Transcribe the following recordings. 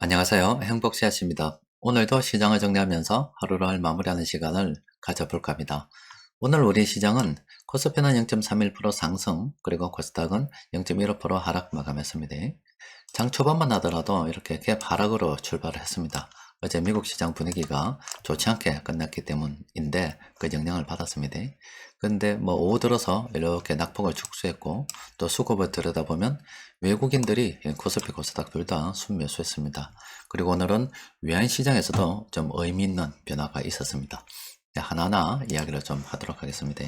안녕하세요. 행복씨앗입니다. 오늘도 시장을 정리하면서 하루를 마무리하는 시간을 가져볼까 합니다. 오늘 우리 시장은 코스피는 0.31% 상승, 그리고 코스닥은 0.15% 하락 마감했습니다. 장 초반만 하더라도 이렇게 갭 하락으로 출발을 했습니다. 어제 미국 시장 분위기가 좋지 않게 끝났기 때문인데 그 영향을 받았습니다. 근데 뭐 오후 들어서 이렇게 낙폭을 축소했고 또 수급을 들여다보면 외국인들이 코스피 코스닥 둘 다 순매수했습니다. 그리고 오늘은 외환시장에서도 좀 의미 있는 변화가 있었습니다. 하나하나 이야기를 좀 하도록 하겠습니다.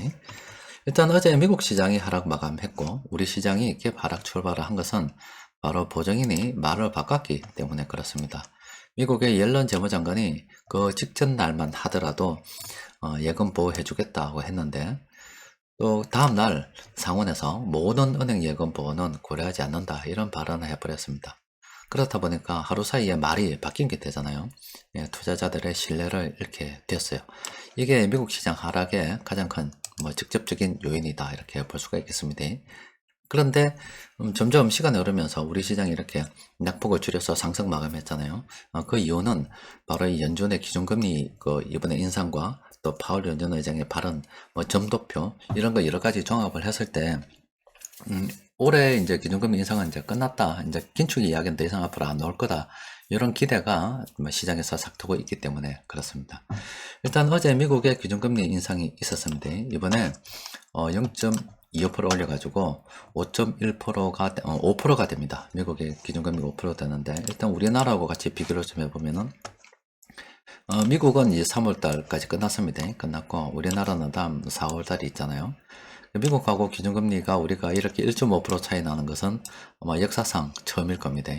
일단 어제 미국 시장이 하락 마감했고 우리 시장이 갭 하락 출발을 한 것은 바로 보정인이 말을 바꿨기 때문에 그렇습니다. 미국의 옐런 재무장관이 그 직전 날만 하더라도 예금 보호해주겠다고 했는데 또 다음날 상원에서 모든 은행 예금 보호는 고려하지 않는다 이런 발언을 해버렸습니다. 그렇다 보니까 하루 사이에 말이 바뀐 게 되잖아요. 투자자들의 신뢰를 잃게 됐어요. 이게 미국 시장 하락의 가장 큰 직접적인 요인이다 이렇게 볼 수가 있겠습니다. 그런데 점점 시간이 흐르면서 우리 시장이 이렇게 낙폭을 줄여서 상승 마감했잖아요. 그 이유는 바로 이 연준의 기준금리 이번에 인상과 또 파월 연준 의장의 발언, 점도표 이런 거 여러 가지 종합을 했을 때 올해 이제 기준금리 인상은 이제 끝났다. 이제 긴축 이야기는 더 이상 앞으로 안 나올 거다. 이런 기대가 시장에서 삭두고 있기 때문에 그렇습니다. 일단 어제 미국의 기준금리 인상이 있었습니다. 이번에 0.25% 올려가지고 5.1%가 5%가 됩니다. 미국의 기준금리 5% 되는데 일단 우리나라하고 같이 비교를 좀 해보면은 미국은 이제 3월달까지 끝났습니다. 끝났고 우리나라는 다음 4월달이 있잖아요. 미국하고 기준금리가 우리가 이렇게 1.5% 차이 나는 것은 아마 역사상 처음일 겁니다.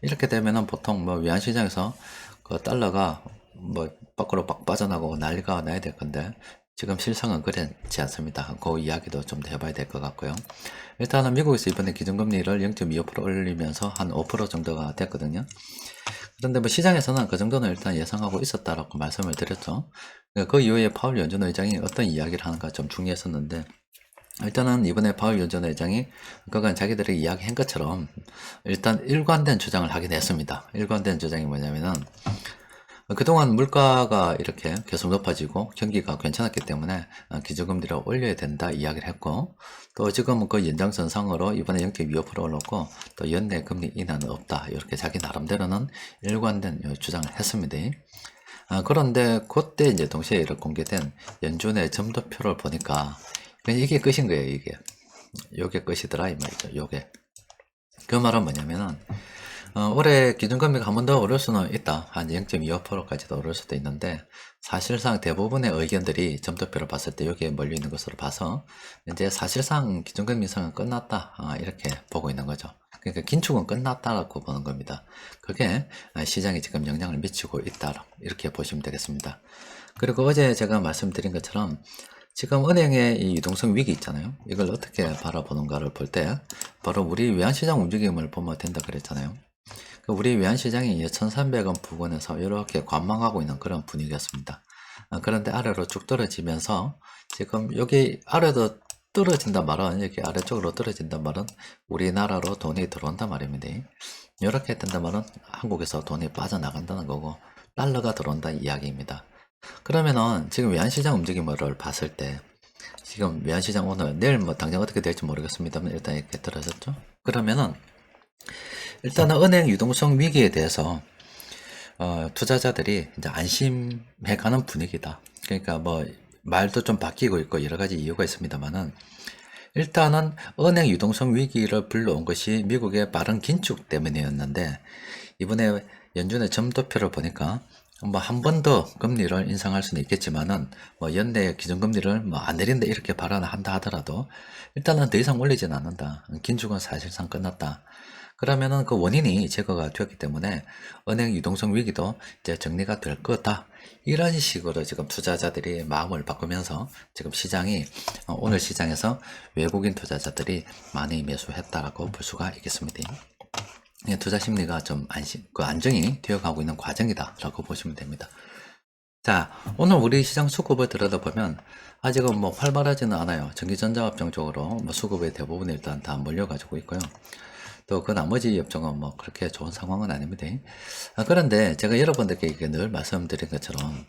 이렇게 되면은 보통 외환시장에서 그 달러가 밖으로 막 빠져나가고 난리가 나야 될 건데 지금 실상은 그렇지 않습니다. 그 이야기도 좀 더 해봐야 될 것 같고요. 일단은 미국에서 이번에 기준금리를 0.25% 올리면서 한 5% 정도가 됐거든요. 그런데 시장에서는 그 정도는 일단 예상하고 있었다라고 말씀을 드렸죠. 그 이후에 파월 연준 의장이 어떤 이야기를 하는가 좀 중요했었는데 일단은 이번에 파월 연준 의장이 그간 자기들이 이야기한 것처럼 일단 일관된 주장을 하긴 했습니다. 일관된 주장이 뭐냐면은 그동안 물가가 이렇게 계속 높아지고 경기가 괜찮았기 때문에 기준금리를 올려야 된다 이야기를 했고 또 지금은 그 연장선상으로 이번에 0.25% 올랐고 또 연내 금리 인하는 없다 이렇게 자기 나름대로는 일관된 주장을 했습니다. 그런데 그때 이제 동시에 이렇게 공개된 연준의 점도표를 보니까 이게 끝인 거예요. 요게 끝이더라 이 말이죠. 요게 그 말은 뭐냐면은 올해 기준금리가 한 번 더 오를 수는 있다. 한 0.25%까지도 오를 수도 있는데 사실상 대부분의 의견들이 점도표를 봤을 때 여기에 몰려 있는 것으로 봐서 이제 사실상 기준금리 인상은 끝났다 이렇게 보고 있는 거죠. 그러니까 긴축은 끝났다라고 보는 겁니다. 그게 시장에 지금 영향을 미치고 있다 이렇게 보시면 되겠습니다. 그리고 어제 제가 말씀드린 것처럼 지금 은행의 이 유동성 위기 있잖아요. 이걸 어떻게 바라보는가를 볼 때 바로 우리 외환시장 움직임을 보면 된다 그랬잖아요. 우리 외환시장이 1300원 부근에서 이렇게 관망하고 있는 그런 분위기였습니다. 그런데 아래로 쭉 떨어지면서 지금 여기 아래로 떨어진단 말은 이렇게 아래쪽으로 떨어진단 말은 우리나라로 돈이 들어온단 말입니다. 이렇게 된단 말은 한국에서 돈이 빠져나간다는 거고 달러가 들어온다는 이야기입니다. 그러면은 지금 외환시장 움직임을 봤을 때 지금 외환시장 오늘 내일 당장 어떻게 될지 모르겠습니다만 일단 이렇게 떨어졌죠. 그러면은 일단은 은행 유동성 위기에 대해서 투자자들이 이제 안심해가는 분위기다. 그러니까 말도 좀 바뀌고 있고 여러 가지 이유가 있습니다만은 일단은 은행 유동성 위기를 불러온 것이 미국의 빠른 긴축 때문이었는데 이번에 연준의 점도표를 보니까 한 번 더 금리를 인상할 수는 있겠지만은 연내 기준금리를 안 내린다 이렇게 발언을 한다 하더라도 일단은 더 이상 올리지는 않는다. 긴축은 사실상 끝났다. 그러면은 그 원인이 제거가 되었기 때문에 은행 유동성 위기도 이제 정리가 될 거다. 이런 식으로 지금 투자자들이 마음을 바꾸면서 지금 시장이 오늘 시장에서 외국인 투자자들이 많이 매수했다라고 볼 수가 있겠습니다. 투자 심리가 좀 안정이 되어가고 있는 과정이다라고 보시면 됩니다. 자, 오늘 우리 시장 수급을 들여다보면 아직은 활발하지는 않아요. 전기전자업종 쪽으로 수급의 대부분이 일단 다 몰려가지고 있고요. 또 그 나머지 업종은 뭐 그렇게 좋은 상황은 아닙니다. 그런데 제가 여러분들께 이렇게 늘 말씀드린 것처럼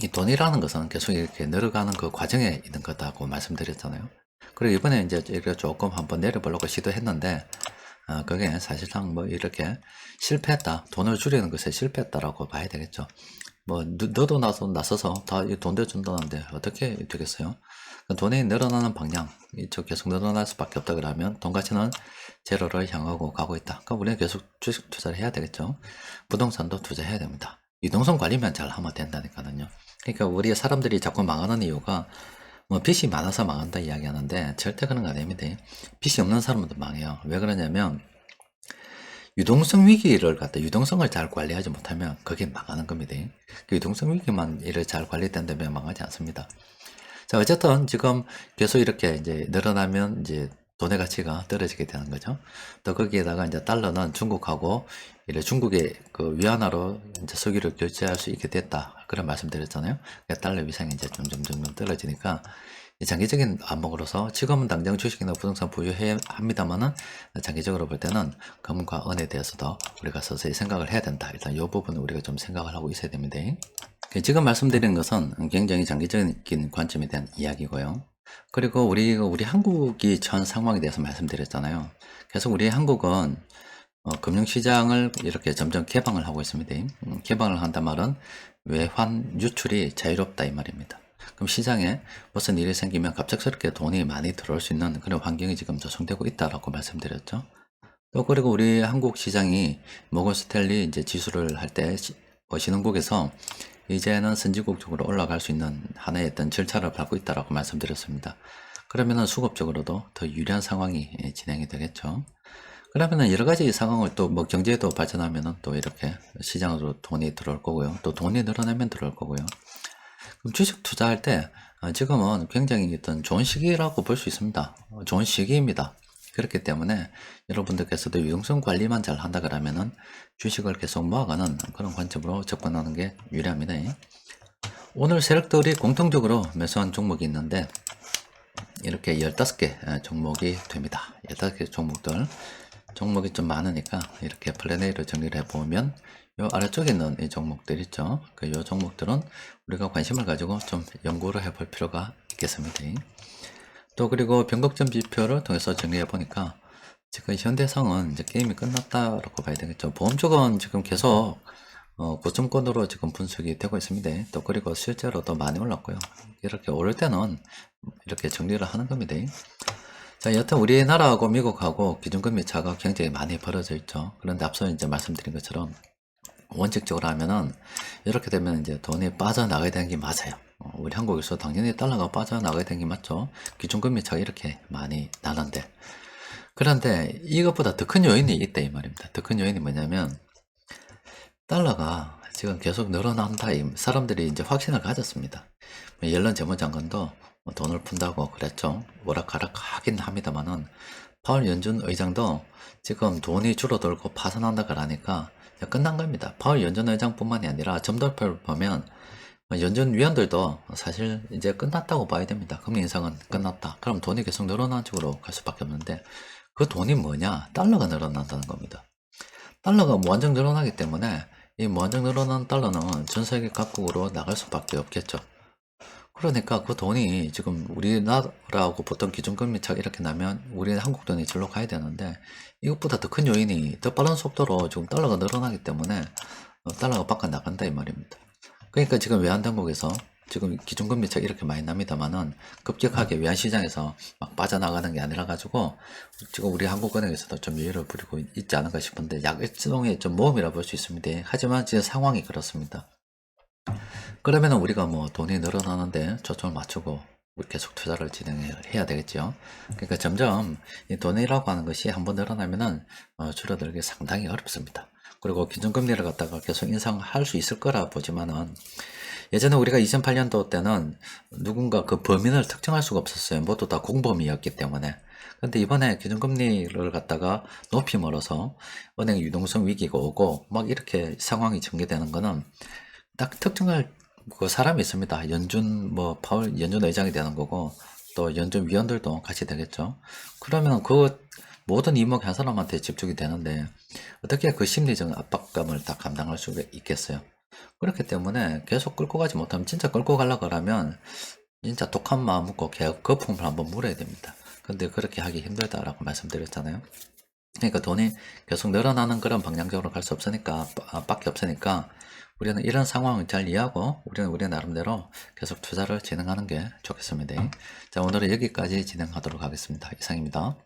이 돈이라는 것은 계속 이렇게 늘어가는 그 과정에 있는 거다고 말씀드렸잖아요. 그리고 이번에 이제 이렇게 조금 한번 내려보려고 시도했는데, 그게 사실상 뭐 이렇게 실패했다. 돈을 줄이는 것에 실패했다라고 봐야 되겠죠. 뭐, 너도 나서서 다 돈 대준다는데 어떻게 되겠어요? 돈이 늘어나는 방향, 이쪽 계속 늘어날 수밖에 없다 그러면 돈 가치는 제로를 향하고 가고 있다. 그럼 우리는 계속 주식 투자를 해야 되겠죠. 부동산도 투자해야 됩니다. 유동성 관리만 잘 하면 된다니까요. 그러니까 우리 사람들이 자꾸 망하는 이유가 뭐 빚이 많아서 망한다 이야기하는데 절대 그런 거 아닙니다. 빚이 없는 사람도 망해요. 왜 그러냐면 유동성 위기를 갖다 유동성을 잘 관리하지 못하면 그게 망하는 겁니다. 그 유동성 위기만 이를 잘 관리된다면 망하지 않습니다. 자, 어쨌든 지금 계속 이렇게 이제 늘어나면 이제 돈의 가치가 떨어지게 되는 거죠. 또 거기에다가 이제 달러는 중국하고 이래 중국의 그 위안화로 이제 석유를 결제할 수 있게 됐다. 그런 말씀드렸잖아요. 그러니까 달러 위상이 이제 점점 떨어지니까 장기적인 안목으로서 지금은 당장 주식이나 부동산 보유해야 합니다만은 장기적으로 볼 때는 금과 은에 대해서도 우리가 서서히 생각을 해야 된다. 일단 이 부분은 우리가 좀 생각을 하고 있어야 됩니다. 지금 말씀드리는 것은 굉장히 장기적인 관점에 대한 이야기고요. 그리고 우리 한국이 처한 상황에 대해서 말씀드렸잖아요. 계속 우리 한국은 금융시장을 이렇게 점점 개방을 하고 있습니다. 개방을 한단 말은 외환 유출이 자유롭다 이 말입니다. 그럼 시장에 무슨 일이 생기면 갑작스럽게 돈이 많이 들어올 수 있는 그런 환경이 지금 조성되고 있다라고 말씀드렸죠. 또 그리고 우리 한국 시장이 모건 스탠리 이제 지수를 할 때 신흥국에서 이제는 선진국 쪽으로 올라갈 수 있는 하나의 어떤 절차를 밟고 있다라고 말씀드렸습니다. 그러면은 수급적으로도 더 유리한 상황이 진행이 되겠죠. 그러면은 여러 가지 상황을 또 뭐 경제도 발전하면은 또 이렇게 시장으로 돈이 들어올 거고요. 또 돈이 늘어나면 들어올 거고요. 그럼 주식 투자할 때 지금은 굉장히 어떤 좋은 시기라고 볼 수 있습니다. 좋은 시기입니다. 그렇기 때문에 여러분들께서도 유동성 관리만 잘 한다 그러면은 주식을 계속 모아가는 그런 관점으로 접근하는 게 유리합니다. 오늘 세력들이 공통적으로 매수한 종목이 있는데 이렇게 15개 종목이 됩니다. 15개 종목이 좀 많으니까 이렇게 플랜 A로 정리를 해보면 요 아래쪽에 있는 이 종목들 있죠. 요 종목들은 우리가 관심을 가지고 좀 연구를 해볼 필요가 있겠습니다. 또 그리고 변곡점 지표를 통해서 정리해 보니까 지금 현대성은 이제 게임이 끝났다라고 봐야 되겠죠. 보험 쪽은 지금 계속 고점권으로 지금 분석이 되고 있습니다. 또 그리고 실제로도 많이 올랐고요. 이렇게 오를 때는 이렇게 정리를 하는 겁니다. 자, 여튼 우리나라하고 미국하고 기준금리 차가 굉장히 많이 벌어져 있죠. 그런데 앞서 이제 말씀드린 것처럼 원칙적으로 하면은 이렇게 되면 이제 돈이 빠져나가야 되는 게 맞아요. 우리 한국에서 당연히 달러가 빠져나가야 되는 게 맞죠. 기준금리 차가 이렇게 많이 나는데. 그런데 이것보다 더 큰 요인이 있다 이 말입니다. 더 큰 요인이 뭐냐면 달러가 지금 계속 늘어난다. 사람들이 이제 확신을 가졌습니다. 옐런 재무장관도 돈을 푼다고 그랬죠. 오락가락 하긴 합니다만은 파월 연준 의장도 지금 돈이 줄어들고 파산한다 그러니까 끝난 겁니다. 파월 연준 의장뿐만이 아니라 점도표를 보면 연준 위원들도 사실 이제 끝났다고 봐야 됩니다. 금리 인상은 끝났다. 그럼 돈이 계속 늘어나는 쪽으로 갈 수밖에 없는데 그 돈이 뭐냐? 달러가 늘어난다는 겁니다. 달러가 무한정 늘어나기 때문에 이 무한정 늘어난 달러는 전 세계 각국으로 나갈 수밖에 없겠죠. 그러니까 그 돈이 지금 우리나라하고 보통 기준금리 차가 이렇게 나면 우리는 한국 돈이 절로 가야 되는데 이것보다 더 큰 요인이 더 빠른 속도로 지금 달러가 늘어나기 때문에 달러가 바꿔 나간다 이 말입니다. 그러니까 지금 외환당국에서 지금 기준금리 차가 이렇게 많이 납니다만은 급격하게 외환시장에서 막 빠져나가는 게 아니라 가지고 지금 우리 한국은행에서도 좀 여유를 부리고 있지 않은가 싶은데 약일종의 좀 모험이라 볼 수 있습니다. 하지만 지금 상황이 그렇습니다. 그러면은 우리가 뭐 돈이 늘어나는데 초점을 맞추고 계속 투자를 진행해야 되겠죠. 그러니까 점점 이 돈이라고 하는 것이 한번 늘어나면은 줄어들기 상당히 어렵습니다. 그리고 기준금리를 갖다가 계속 인상할 수 있을 거라 보지만은 예전에 우리가 2008년도 때는 누군가 그 범인을 특정할 수가 없었어요. 모두 다 공범이었기 때문에. 근데 이번에 기준금리를 갖다가 높이 멀어서 은행 유동성 위기가 오고 막 이렇게 상황이 전개되는 거는 딱 특정할 그 사람이 있습니다. 연준 파월 연준 의장이 되는 거고 또 연준 위원들도 같이 되겠죠. 그러면 그 모든 이목이 한 사람한테 집중이 되는데 어떻게 그 심리적 압박감을 다 감당할 수가 있겠어요? 그렇기 때문에 계속 끌고 가지 못하면 진짜 끌고 가려고 하면 진짜 독한 마음 먹고 거품을 한번 물어야 됩니다. 근데 그렇게 하기 힘들다라고 말씀드렸잖아요. 그러니까 돈이 계속 늘어나는 그런 방향적으로 갈 수 없으니까, 밖에 없으니까, 우리는 이런 상황을 잘 이해하고, 우리는 우리 나름대로 계속 투자를 진행하는 게 좋겠습니다. 자, 오늘은 여기까지 진행하도록 하겠습니다. 이상입니다.